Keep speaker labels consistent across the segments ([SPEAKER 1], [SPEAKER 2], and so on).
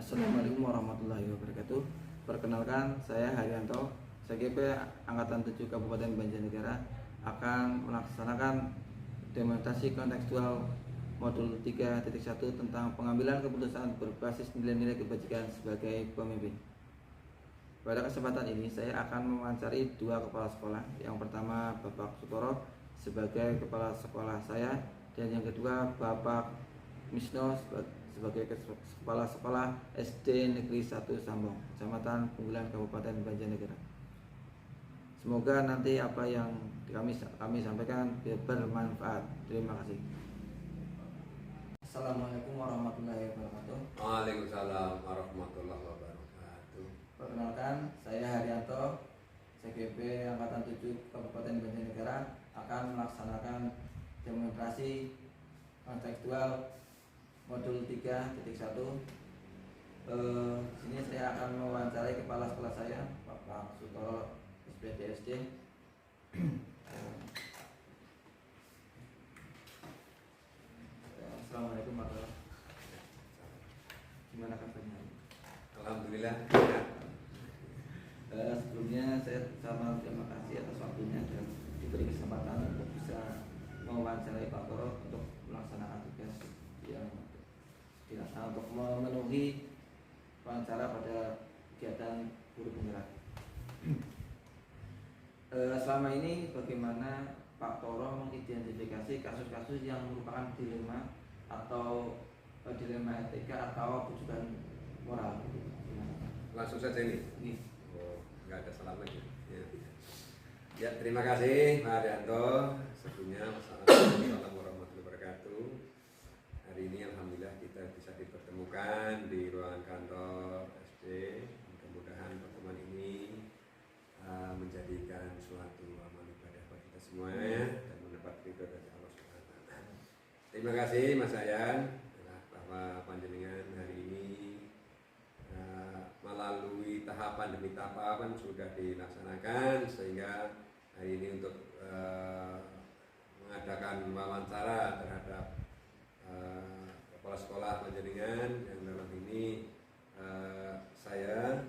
[SPEAKER 1] Assalamualaikum warahmatullahi wabarakatuh. Perkenalkan, saya Haryanto, CGP Angkatan 7 Kabupaten Banjarnegara akan melaksanakan demonstrasi kontekstual modul 3.1 tentang pengambilan keputusan berbasis nilai-nilai kebajikan sebagai pemimpin. Pada kesempatan ini saya akan mewawancari dua kepala sekolah. Yang pertama Bapak Sutoro sebagai kepala sekolah saya, dan yang kedua Bapak Misno sebagai kepala sekolah SD Negeri 1 Sambong, Kecamatan Punggulan, Kabupaten Banjarnegara. Semoga nanti apa yang kami sampaikan bermanfaat. Terima kasih. Assalamualaikum warahmatullahi wabarakatuh.
[SPEAKER 2] Waalaikumsalam warahmatullahi wabarakatuh.
[SPEAKER 1] Perkenalkan, saya Haryanto, CGP Angkatan 7 Kabupaten Banjarnegara akan melaksanakan demonstrasi kontekstual modul 3.1. Sini saya akan mewawancarai kepala sekolah saya, Bapak Sutoro SPDSD. Assalamualaikum warahmatullahi wabarakatuh. Gimana kabarnya?
[SPEAKER 2] Alhamdulillah.
[SPEAKER 1] Sebelumnya saya sama terima kasih atas waktunya dan diberi kesempatan untuk bisa mewawancarai Pak Toro untuk melaksanakan tugas yang untuk memenuhi wawancara pada kegiatan guru penggerak. Selama ini bagaimana Pak Toro mengidentifikasi kasus-kasus yang merupakan dilema atau dilema etika atau tujuan moral?
[SPEAKER 2] Langsung saja ini.
[SPEAKER 1] Ini.
[SPEAKER 2] Oh, nggak ada salam lagi. Ya, terima kasih Pak Haryanto. Sebelumnya wassalamualaikum warahmatullahi wabarakatuh. Hari ini alhamdulillah kita bisa dipertemukan di ruangan kantor SD. Mudah-mudahan pertemuan ini menjadikan suatu amal ibadah bagi kita semuanya dan mendapat ridho dari Allah Subhanahu wa taala. Terima kasih Mas Ayan bahwa panjenengan hari ini melalui tahapan demi tahapan sudah dilaksanakan sehingga hari ini untuk mengadakan wawancara terhadap kepala sekolah panjenengan yang dalam ini saya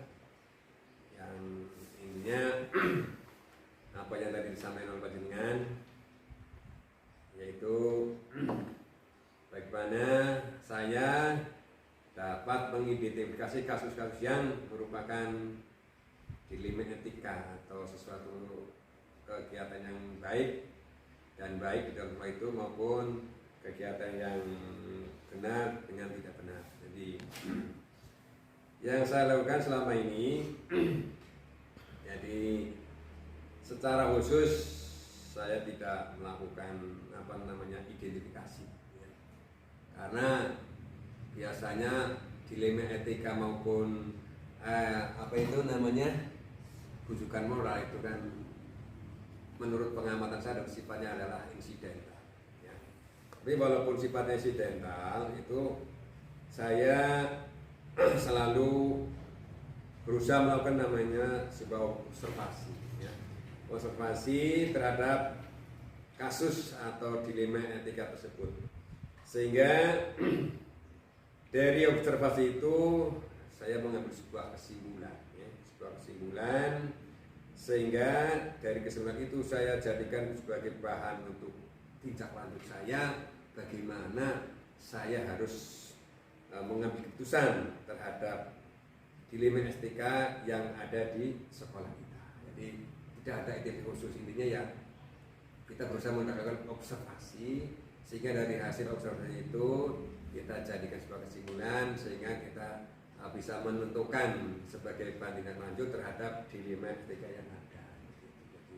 [SPEAKER 2] yang intinya apa yang tadi disampaikan oleh panjenengan, yaitu bagaimana saya dapat mengidentifikasi kasus-kasus yang merupakan dilema etika atau sesuatu kegiatan yang baik dan baik di dalam hal itu maupun kegiatan yang benar dengan tidak benar. Jadi yang saya lakukan selama ini jadi secara khusus saya tidak melakukan identifikasi ya. Karena biasanya dilema etika maupun bujukan moral itu kan menurut pengamatan saya sifatnya adalah insidental ya. Tapi walaupun sifatnya insidental itu saya selalu berusaha melakukan sebuah observasi ya. Observasi terhadap kasus atau dilema etika tersebut, sehingga dari observasi itu saya mengambil sebuah kesimpulan ya. Sebuah kesimpulan sehingga dari kesimpulan itu saya jadikan sebagai bahan untuk tindak lanjut saya, bagaimana saya harus mengambil keputusan terhadap dilema etika yang ada di sekolah kita. Jadi tidak ada identitas khusus, intinya ya kita berusaha melakukan observasi sehingga dari hasil observasi itu kita jadikan sebuah kesimpulan sehingga kita bisa menentukan sebagai bandingan lanjut terhadap dilema etika yang ada.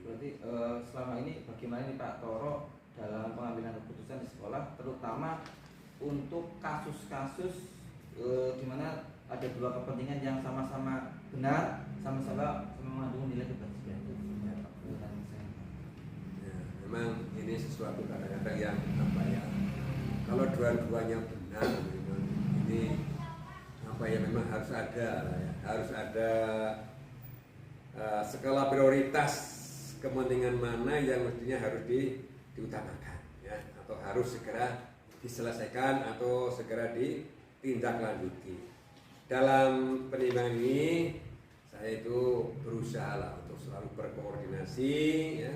[SPEAKER 1] Berarti selama ini bagaimana nih Pak Toro dalam pengambilan keputusan di sekolah, terutama untuk kasus-kasus di mana ada dua kepentingan yang sama-sama benar, sama-sama mengandung nilai kebajikan.
[SPEAKER 2] Ya, memang ini sesuatu kadang-kadang yang kalau dua-duanya benar, memang ini memang harus ada ya. Harus ada skala prioritas kepentingan mana yang mestinya harus diutamakan ya, atau harus segera diselesaikan atau segera ditindaklanjuti. dalam penimbangan ini saya itu berusaha lah untuk selalu berkoordinasi, ya,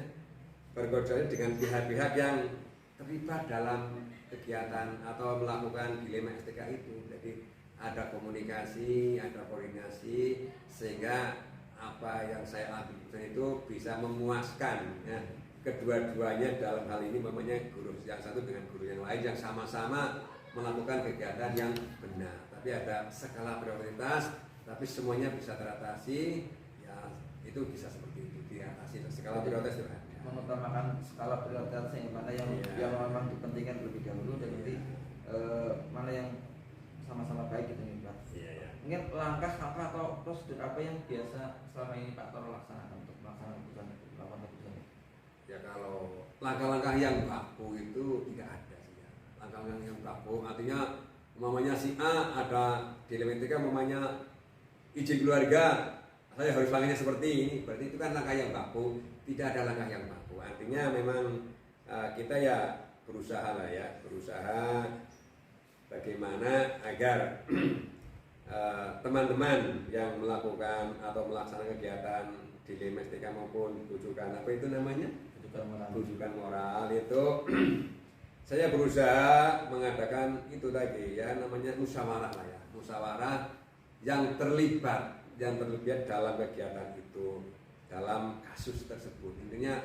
[SPEAKER 2] berkoordinasi dengan pihak-pihak yang terlibat dalam kegiatan atau melakukan dilema STK itu. Jadi ada komunikasi, ada koordinasi, sehingga apa yang saya ambil itu bisa memuaskan, ya, kedua-duanya. Dalam hal ini namanya guru yang satu dengan guru yang lain yang sama-sama melakukan kegiatan yang benar, tapi ada skala prioritas, tapi semuanya bisa teratasi, ya itu bisa seperti itu, diatasi skala prioritas itu ada.
[SPEAKER 1] Mengutamakan skala prioritasnya, mana yang memang dipentingkan terlebih dahulu, dan nanti mana yang sama-sama baik gitu nih Pak. Mungkin langkah-langkah atau prosedur apa yang biasa selama ini Pak Toro laksanakan untuk melaksanakan keputusan itu?
[SPEAKER 2] Ya kalau langkah-langkah yang baku itu tidak ada sih, ya. Langkah-langkah yang baku artinya umpamanya si A ada dilema etika, umpamanya izin keluarga, saya harus langkahnya seperti ini, berarti itu kan langkah yang baku. Tidak ada langkah yang baku, artinya memang kita ya berusaha lah, ya berusaha bagaimana agar teman-teman yang melakukan atau melaksanakan kegiatan dilema STK maupun rujukan apa itu namanya, rujukan moral itu saya berusaha mengadakan itu tadi, ya namanya musyawarah lah, ya musyawarah yang terlibat dalam kegiatan itu, dalam kasus tersebut. Intinya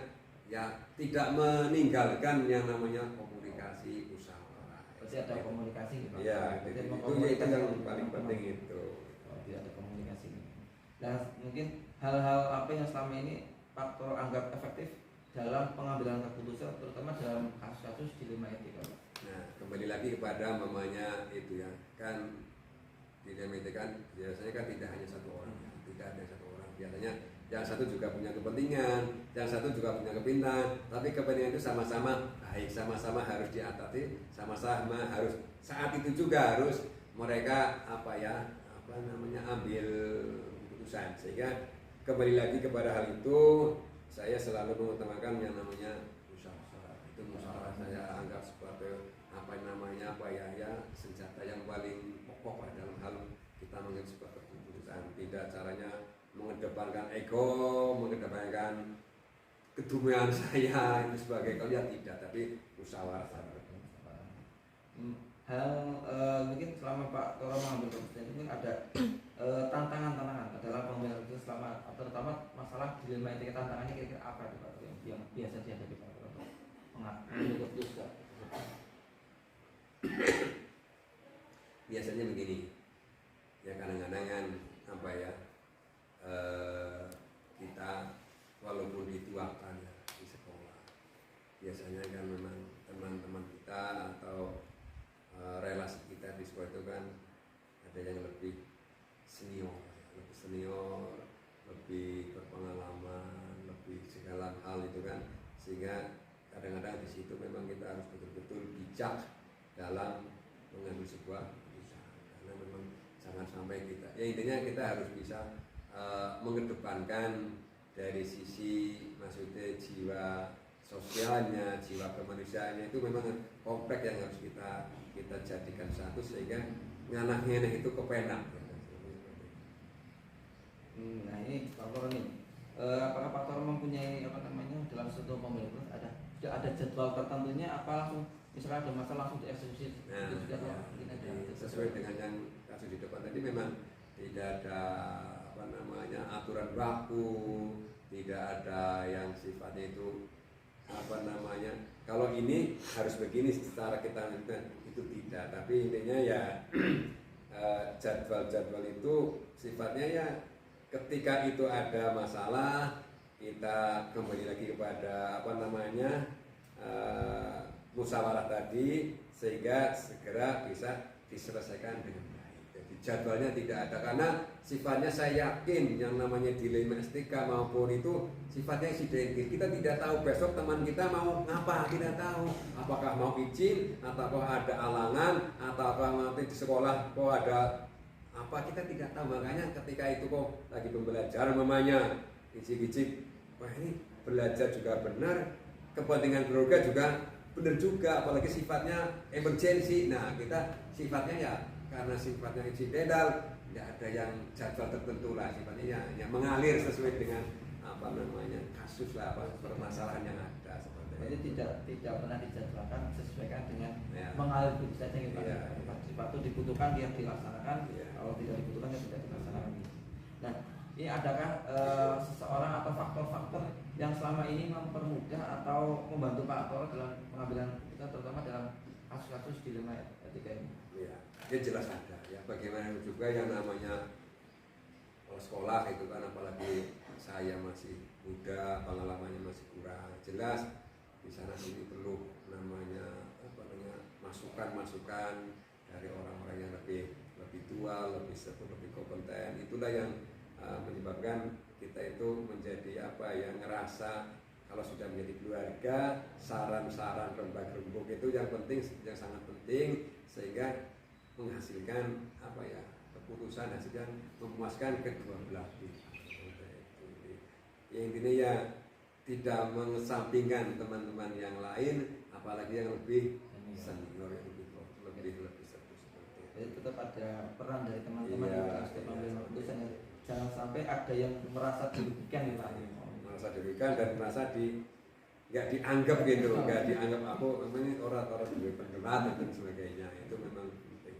[SPEAKER 2] ya tidak meninggalkan yang namanya komunikasi musyawarah.
[SPEAKER 1] Pasti ada komunikasi gitu.
[SPEAKER 2] Ya, itu yang paling penting itu.
[SPEAKER 1] Tidak ada komunikasi. Nah, mungkin hal-hal apa yang selama ini Pak Toro anggap efektif dalam pengambilan keputusan, terutama dalam kasus-kasus dilema etika?
[SPEAKER 2] Nah, kembali lagi kepada mamanya itu, ya kan, dilema etika kan biasanya kan tidak hanya satu orang, ya. Tidak ada satu orang, biasanya yang satu juga punya kepentingan, yang satu juga punya kepintahan, tapi kepentingan itu sama-sama baik, sama-sama harus diatasi, sama-sama harus saat itu juga harus mereka ambil keputusan. Sehingga kembali lagi kepada hal itu, saya selalu mengutamakan yang namanya musyawarah. Itu musyawarah saya anggap sebagai senjata yang paling pokok dalam hal kita mengambil sebuah keputusan. Tidak caranya mengedepankan ego, mengedepankan kedumian saya itu sebagai kalian, tidak, tapi musyawarah.
[SPEAKER 1] Mungkin selama Pak Toro mengambil keputusan, mungkin ada tantangan-tantangan dalam pengambilan keputusan selama, terutama masalah dilema etika. Tantangannya kira-kira apa itu Pak Toro yang biasa dihadapi Pak Toro untuk mengambil keputusan?
[SPEAKER 2] Biasanya begini, ya kadang-kadang kan kita walaupun dituakan ya, di sekolah, biasanya kan memang teman-teman kita atau relasi kita di sekolah itu kan ada yang lebih senior, lebih berpengalaman, lebih segala hal itu kan, sehingga kadang-kadang di situ memang kita harus betul-betul bijak dalam mengambil sebuah keputusan, karena memang jangan sampai kita, ya intinya kita harus bisa mengedepankan dari sisi maksudnya jiwa sosialnya, jiwa kemanusiaannya itu memang kompleks yang harus kita jadikan satu, sehingga nganah-nganah itu kepenak.
[SPEAKER 1] Nah ini Pak Toro nih, apakah Pak Toro mempunyai dalam satu pemilu sudah ada jadwal tertentunya, apa langsung misalnya ada masa langsung dieksekusi?
[SPEAKER 2] Sesuai dengan yang kasus di depan tadi, memang tidak ada aturan baku, tidak ada yang sifatnya itu kalau ini harus begini secara kita itu tidak, tapi intinya ya jadwal-jadwal itu sifatnya ya ketika itu ada masalah kita kembali lagi kepada musyawarah tadi, sehingga segera bisa diselesaikan dengan baik. Jadi jadwalnya tidak ada, karena sifatnya saya yakin yang namanya dilema STK maupun itu sifatnya insidentil. Kita tidak tahu besok teman kita mau ngapa, tidak tahu apakah mau izin, ataukah ada alangan, ataukah nanti di sekolah kok ada apa, kita tidak tahu. Makanya ketika itu kok lagi pembelajaran mamanya izin-izin, wah ini belajar juga benar, kepentingan keluarga juga benar juga, apalagi sifatnya emergency. Nah kita sifatnya ya karena sifatnya insidental, nggak ada yang jadwal tertentu lah, sifatnya ya mengalir sesuai dengan apa namanya kasus lah, apa permasalahan yang ada seperti
[SPEAKER 1] Jadi
[SPEAKER 2] itu.
[SPEAKER 1] tidak pernah dijadwalkan, sesuaikan dengan
[SPEAKER 2] Ya.
[SPEAKER 1] mengalir begitu saja gitu Pak.
[SPEAKER 2] Iya.
[SPEAKER 1] Sifat itu dibutuhkan dia dilaksanakan,
[SPEAKER 2] Iya.
[SPEAKER 1] kalau tidak dibutuhkan ya tidak dilaksanakan. Nah, ini adakah seseorang atau faktor-faktor yang selama ini mempermudah atau membantu Pak Toro dalam pengambilan keputusan, terutama dalam kasus-kasus dilema etika ini?
[SPEAKER 2] Ya, ya jelas ada ya. Bagaimana juga yang namanya sekolah itu kan, apalagi saya masih muda, pengalamannya masih kurang. Jelas di sana sini perlu namanya apa namanya masukan-masukan dari orang-orang yang lebih tua, lebih sepuh, lebih kompeten. Itulah yang menyebabkan kita itu menjadi apa yang ngerasa kalau sudah menjadi keluarga, saran-saran rembag-rembug itu yang penting, yang sangat penting, sehingga menghasilkan apa ya keputusan hasil yang memuaskan kedua belah pihak. Ya, intinya ya tidak mengesampingkan teman-teman yang lain, apalagi yang lebih senior, yang lebih sepuh seperti itu.
[SPEAKER 1] Jadi tetap ada peran dari teman-teman
[SPEAKER 2] Iya,
[SPEAKER 1] yang setiap mengambil keputusan. Jangan sampai ada yang merasa dirugikan nih Pak.
[SPEAKER 2] Merasa dirugikan dan merasa nggak dianggap gitu, nggak dianggap aku ini orang-orang lebih pendelat dan sebagainya. Itu memang penting.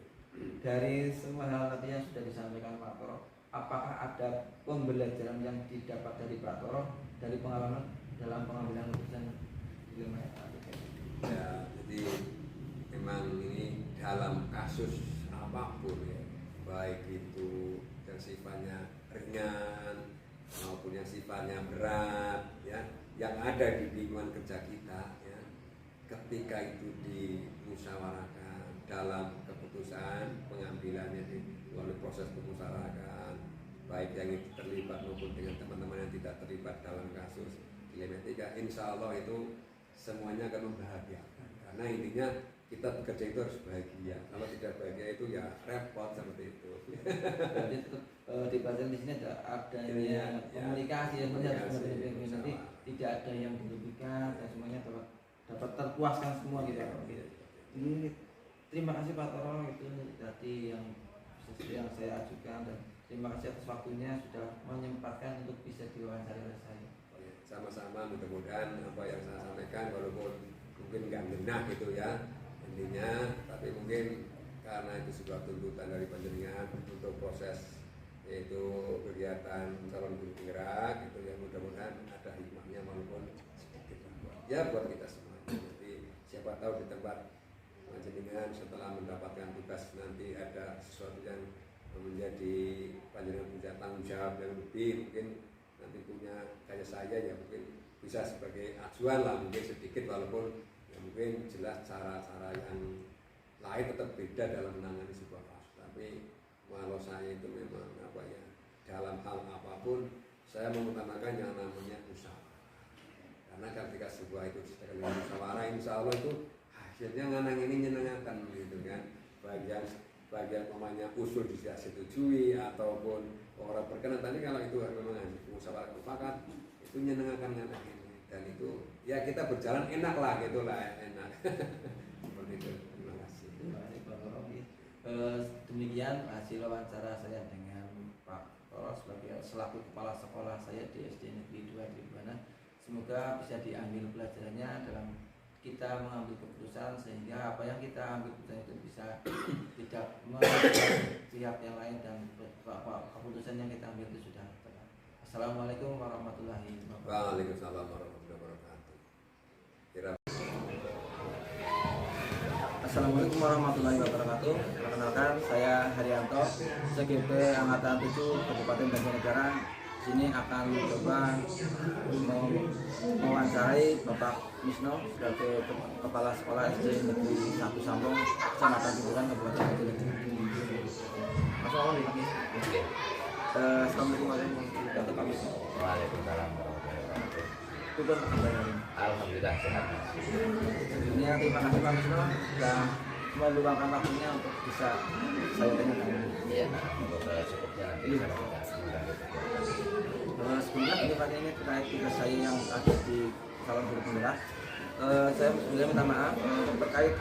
[SPEAKER 1] Dari semua hal tadi yang sudah disampaikan Pak Toro, apakah ada pembelajaran yang didapat dari Pak Toro dari pengalaman dalam pengambilan keputusan dilema etika?
[SPEAKER 2] Ya, jadi memang ini dalam kasus apapun ya, baik itu yang sifatnya ringan maupun yang sifatnya berat ya, yang ada di lingkungan kerja kita ya, ketika itu dimusyawarahkan dalam keputusan pengambilannya melalui proses pemusyawarahkan, baik yang terlibat maupun dengan teman-teman yang tidak terlibat dalam kasus dilema etika, insya Allah itu semuanya akan membahagiakan, karena intinya kita bekerja itu harus bahagia. Kalau tidak bahagia itu ya repot seperti itu.
[SPEAKER 1] Jadi tetap di pelajaran di sini ada komunikasi yang benar sebenarnya, nanti tidak ada yang dirugikan dan semuanya dapat terpuaskan semua gitu. Ini terima kasih Pak Toro, itu tadi yang saya ajukan, dan terima kasih atas waktunya sudah menyempatkan untuk bisa diwawancara oleh saya.
[SPEAKER 2] Sama-sama, mudah-mudahan apa yang saya sampaikan walaupun mungkin nggak genah gitu ya intinya, tapi mungkin karena itu sebuah tuntutan dari panjenengan untuk proses yaitu kegiatan calon guru penggerak itu, ya mudah-mudahan ada hikmahnya walaupun sedikit ya buat kita semua. Jadi siapa tahu di tempat panjenengan setelah mendapatkan tugas nanti ada sesuatu yang menjadi panjenengan punya tanggung jawab yang lebih, mungkin nanti punya kayak saya ya mungkin bisa sebagai acuan lah, mungkin sedikit walaupun ya mungkin jelas cara-cara yang lain tetap beda dalam menangani sebuah kasus. Tapi kalau saya itu memang apa ya, dalam hal apapun saya mengutamakan yang namanya musyawarah, karena ketika sebuah itu sedang musyawarah insya Allah itu hasilnya nganang ini nyenangkan gitu kan, bagian pemainnya usul disetujui ataupun orang berkenan tadi, kalau itu memang musyawarah mufakat itu nyenangkan ini, dan itu ya kita berjalan enak lah gitu lah, enak. Seperti itu. Terima kasih.
[SPEAKER 1] Terima kasih Pak Toro. Demikian hasil wawancara saya dengan Pak Toro selaku kepala sekolah saya di SD Negeri 2 di Buana. Semoga bisa diambil pelajarannya dalam kita mengambil keputusan, sehingga apa yang kita ambil keputusan itu bisa tidak membuat pihak yang lain, dan keputusan yang kita ambil itu sudah tepat. Assalamualaikum warahmatullahi wabarakatuh.
[SPEAKER 2] Waalaikumsalam warahmatullahi wabarakatuh.
[SPEAKER 1] Assalamualaikum warahmatullahi wabarakatuh. Perkenalkan, saya Haryanto, CGP Angkatan 7 Kabupaten Banjarnegara. Sini akan mencoba mewawancarai Bapak Misno sebagai Kepala Sekolah SD Negeri 1 Sambong, Kecamatan Cipuran, Kabupaten Banjarnegara. Assalamualaikum warahmatullahi wabarakatuh.
[SPEAKER 3] Waalaikumsalam warahmatullahi wabarakatuh.
[SPEAKER 1] Syukur kabarnya.
[SPEAKER 3] Alhamdulillah sehat.
[SPEAKER 1] Sebelumnya terima kasih Pak Misno sudah meluangkan waktunya untuk bisa saya tanyakan.
[SPEAKER 3] Iya, semoga cukupnya nanti bisa kita
[SPEAKER 1] Sebelumnya pertanyaan ini terkait tugas saya yang ada di calon guru penggerak. saya sebenarnya minta maaf terkait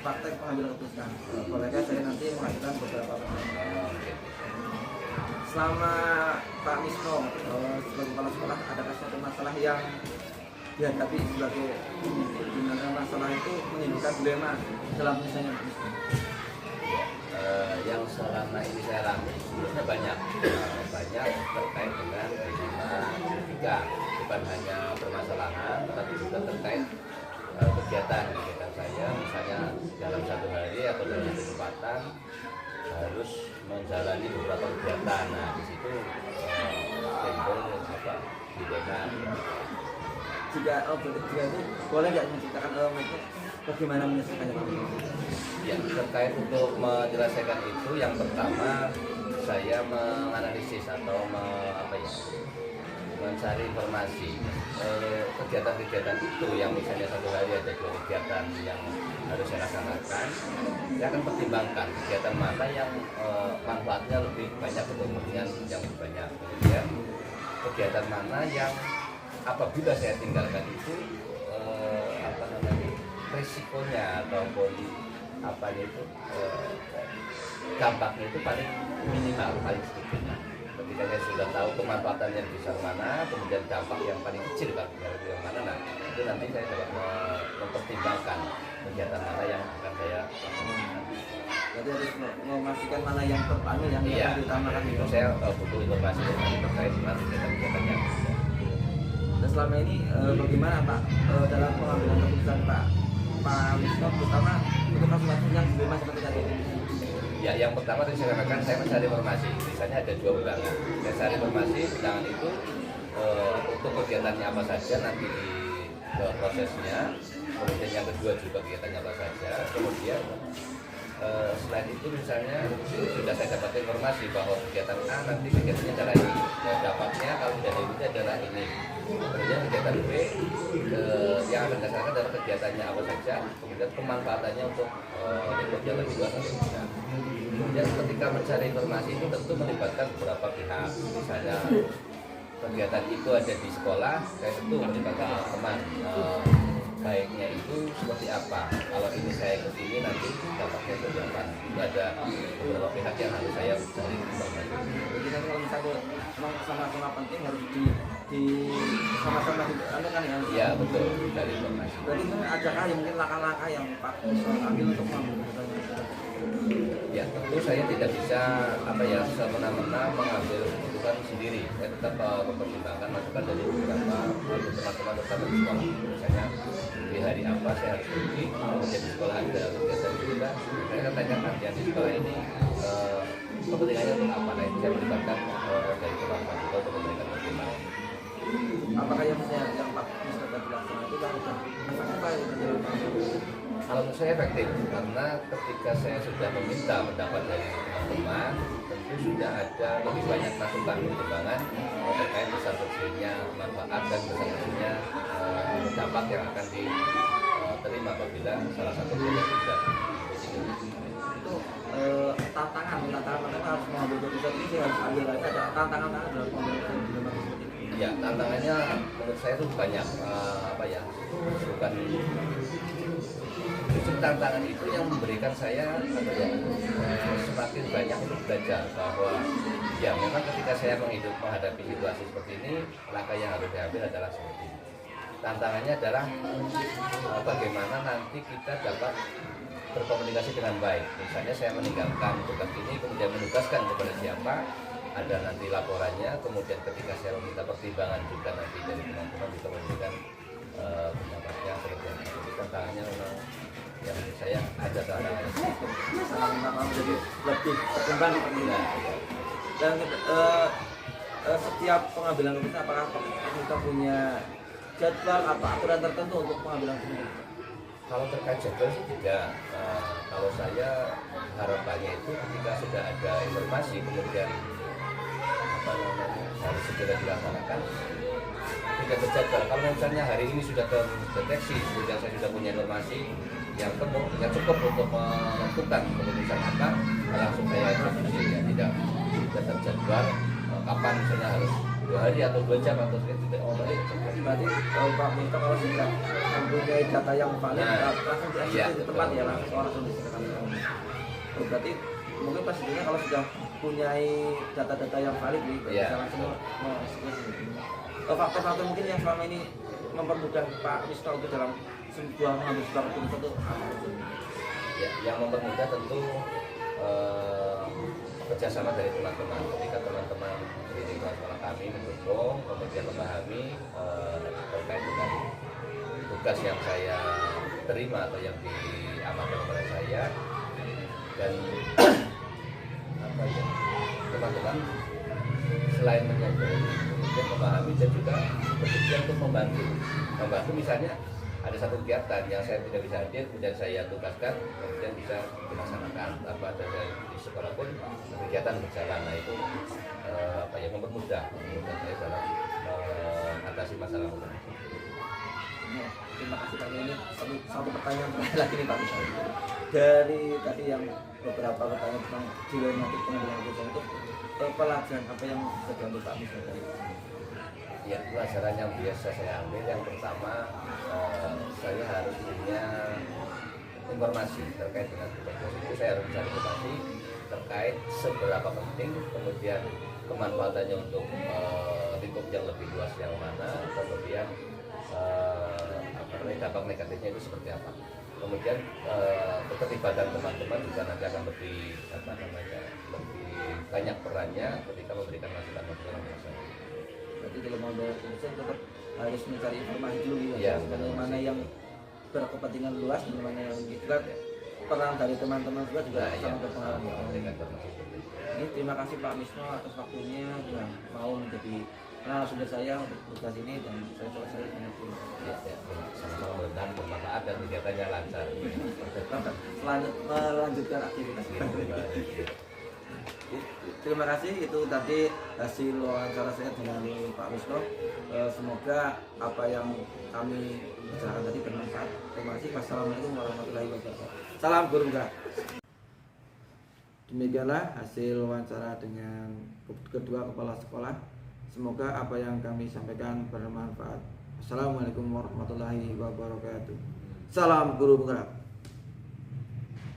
[SPEAKER 1] praktek pengambilan keputusan. Bolehkah saya nanti mengajukan beberapa pertanyaan?
[SPEAKER 3] Oke.
[SPEAKER 1] Selama Pak Misno sebagai kepala sekolah, adakah suatu masalah yang dihadapi sebagai di mana masalah itu menimbulkan dilema dalam misalnya Pak Misno?
[SPEAKER 3] Yang selama ini saya alami sebenarnya banyak terkait dengan dilema etika, bukan hanya permasalahan tetapi juga terkait kegiatan saya, misalnya dalam satu hari atau dalam satu kesempatan harus menjalani beberapa kegiatan. Nah di situ timbul dilema.
[SPEAKER 1] Jika itu boleh nggak menceritakan bagaimana menyelesaikannya Pak Misno?
[SPEAKER 3] Ya, terkait untuk menyelesaikan itu, yang pertama saya menganalisis atau mencari informasi kegiatan-kegiatan itu yang misalnya satu hari ada 2 kegiatan yang harus saya laksanakan. Saya akan pertimbangkan kegiatan mana yang manfaatnya lebih banyak untuk kepentingan yang lebih banyak. Kemudian kegiatan mana yang apabila saya tinggalkan itu risikonya ataupun dampaknya itu paling minimal, paling sedikitnya. Ketika saya sudah tahu kemanfaatan yang besar mana, kemudian dampak yang paling kecil yang mana, nah itu nanti saya dapat mempertimbangkan kegiatan mana yang akan saya lakukan.
[SPEAKER 1] Jadi harus memastikan mana yang terpanggil yang akan diutamakan.
[SPEAKER 3] Itu saya butuh informasi terkait dengan kegiatan-kegiatannya.
[SPEAKER 1] Dan selama ini bagaimana Pak dalam pengambilan keputusan Pak Misno, terutama untuk kasus-kasus yang dilema seperti tadi?
[SPEAKER 3] Ya, yang pertama tadi saya katakan saya mencari informasi. Misalnya ada 2 undangan. Saya cari informasi undangan itu untuk kegiatannya apa saja nanti di prosesnya. Kemudian yang kedua juga kegiatannya apa saja. Kemudian selain itu misalnya sudah saya dapat informasi bahwa kegiatan A nanti kegiatannya adalah ini. Dan dapatnya kalau tidak diikuti adalah ini. Kemudian kegiatan B yang akan dilaksanakan adalah kegiatannya apa saja. Kemudian pemanfaatannya untuk yang lebih luas atau tidak. Kemudian ketika mencari informasi itu tentu melibatkan beberapa pihak. Misalnya kegiatan itu ada di sekolah, saya tentu melibatkan teman. Baiknya itu seperti apa? Kalau ini saya ikut ini nanti dampaknya seperti apa? Itu ada beberapa pihak yang harus saya cari informasi.
[SPEAKER 1] Jadi nanti kalau misalnya memang sama-sama penting harus di sama-sama kan ya?
[SPEAKER 3] Iya betul, dari informasi.
[SPEAKER 1] Berarti itu adakah yang mungkin langkah-langkah yang Pak Misno ambil untuk mengambil keputusan?
[SPEAKER 3] Ya tentu saya tidak bisa semena-mena mengambil keputusan sendiri. Saya tetap mempertimbangkan masukan dari beberapa teman-teman terutama di sekolah. Misalnya di hari apa saya harus pergi, kemudian di sekolah ada kegiatan juga. Saya akan tanyakan yang di sekolah ini kepentingannya untuk apa? Nah itu saya melibatkan dari teman-teman juga untuk memberikan pertimbangan.
[SPEAKER 1] Apakah yang Pak Misno tadi laksanakan itu kan efektif Pak?
[SPEAKER 3] Kalau menurut saya efektif, karena ketika saya sudah meminta pendapat dari teman-teman, tentu sudah ada lebih banyak masukan pertimbangan terkait besar kecilnya manfaat dan besar kecilnya dampak yang akan diterima apabila salah satu kegiatan tidak.
[SPEAKER 1] Itu tantangan harus mengambil keputusan ini harus ambil lagi, ada tantangan dalam mengambil keputusan seperti ini.
[SPEAKER 3] Ya tantangannya menurut saya itu banyak bukan justru tantangan itu yang memberikan saya semakin banyak untuk belajar bahwa ya memang ketika saya menghadapi situasi seperti ini, langkah yang harus diambil adalah seperti ini. Tantangannya adalah bagaimana nanti kita dapat berkomunikasi dengan baik. Misalnya saya meninggalkan tugas ini kemudian menugaskan kepada siapa, ada nanti laporannya, kemudian ketika saya meminta pertimbangan juga nanti dari teman-teman bisa memberikan pendapatnya seperti apa. Jadi tantangannya memang yang menurut saya ada tantangannya sedikit.
[SPEAKER 1] Sama-sama menjadi lebih berkembang seperti ini. Dan setiap pengambilan keputusan apakah kita punya jadwal atau aturan tertentu untuk pengambilan keputusan?
[SPEAKER 3] Kalau terkait jadwal sih tidak. Kalau saya harapannya itu ketika sudah ada informasi kemudian harus segera dilaksanakan, tidak terjadwal. Kalau misalnya hari ini sudah terdeteksi, kemudian saya sudah punya informasi yang penuh, yang cukup untuk menentukan keputusan apa, langsung saya eksekusi, ya tidak terjadwal kapan misalnya harus 2 hari hari atau 2 jam atau sekian tidak.
[SPEAKER 1] Oh, berarti Pak Minto kalau sudah mempunyai data yang valid
[SPEAKER 3] Nah,
[SPEAKER 1] langsung
[SPEAKER 3] iya,
[SPEAKER 1] dieksekusi di tempat
[SPEAKER 3] betul.
[SPEAKER 1] ya, langsung diserahkan. Oh, berarti mungkin pastinya kalau sudah punyai data-data yang valid
[SPEAKER 3] Iya,
[SPEAKER 1] bisa langsung mengeksekusi. Faktor-faktor mungkin yang selama ini mempermudah Pak Wisnu itu dalam sebuah mengambil sebuah keputusan itu apa?
[SPEAKER 3] Ya, yang mempermudah tentu kerjasama dari teman-teman. Ketika teman-teman di lingkungan sekolah kami mendukung, kemudian memahami terkait dengan tugas yang saya terima atau yang diamankan kepada saya, dan apa ya, teman-teman selain menyadari, kemudian memahami dan juga bersedia untuk membantu misalnya ada satu kegiatan yang saya tidak bisa hadir, kemudian saya tugaskan, kemudian bisa dilaksanakan. Apa ada di sekolah pun kegiatan berjalan. Nah itu apa ya, mempermudah saya dalam mengatasi masalah.
[SPEAKER 1] Ya, terima kasih Pak. Ini satu pertanyaan terakhir lagi nih Pak. Dari tadi yang beberapa pertanyaan tentang dilematik pengambilan keputusan itu, pelajaran apa yang bisa diambil Pak Wisnu dari itu?
[SPEAKER 3] Ya, pelajaran yang biasa saya ambil yang pertama, saya harus punya informasi terkait dengan tuberkulosis itu. Saya harus mencari informasi terkait seberapa penting, kemudian kemanfaatannya untuk lingkup yang lebih luas yang mana, kemudian dampak negatifnya itu seperti apa. Kemudian keterlibatan teman-teman juga nanti akan lebih lebih banyak perannya ketika memberikan masukan-masukan yang saya.
[SPEAKER 1] Berarti kalau mau berurusan tetap harus mencari informasi dulu
[SPEAKER 3] Ya,
[SPEAKER 1] sebenarnya mana yang berkepentingan luas dan mana yang juga peran dari teman-teman juga sangat berpengaruh. Ini terima kasih Pak Wisnu atas waktunya sudah mau menjadi narasumber saya untuk tugas ini, dan saya selesai dengan itu.
[SPEAKER 3] Ya, sama-sama, mudah-mudahan bermanfaat dan kegiatannya lancar.
[SPEAKER 1] Melanjutkan aktivitas kita. Terima kasih, itu tadi hasil wawancara saya dengan Pak Wisnu. Semoga apa yang kami bicarakan tadi bermanfaat. Terima kasih. Wassalamualaikum warahmatullahi wabarakatuh. Salam guru gerak. Demikianlah hasil wawancara dengan kedua kepala sekolah. Semoga apa yang kami sampaikan bermanfaat. Assalamualaikum warahmatullahi wabarakatuh. Salam guru gerak.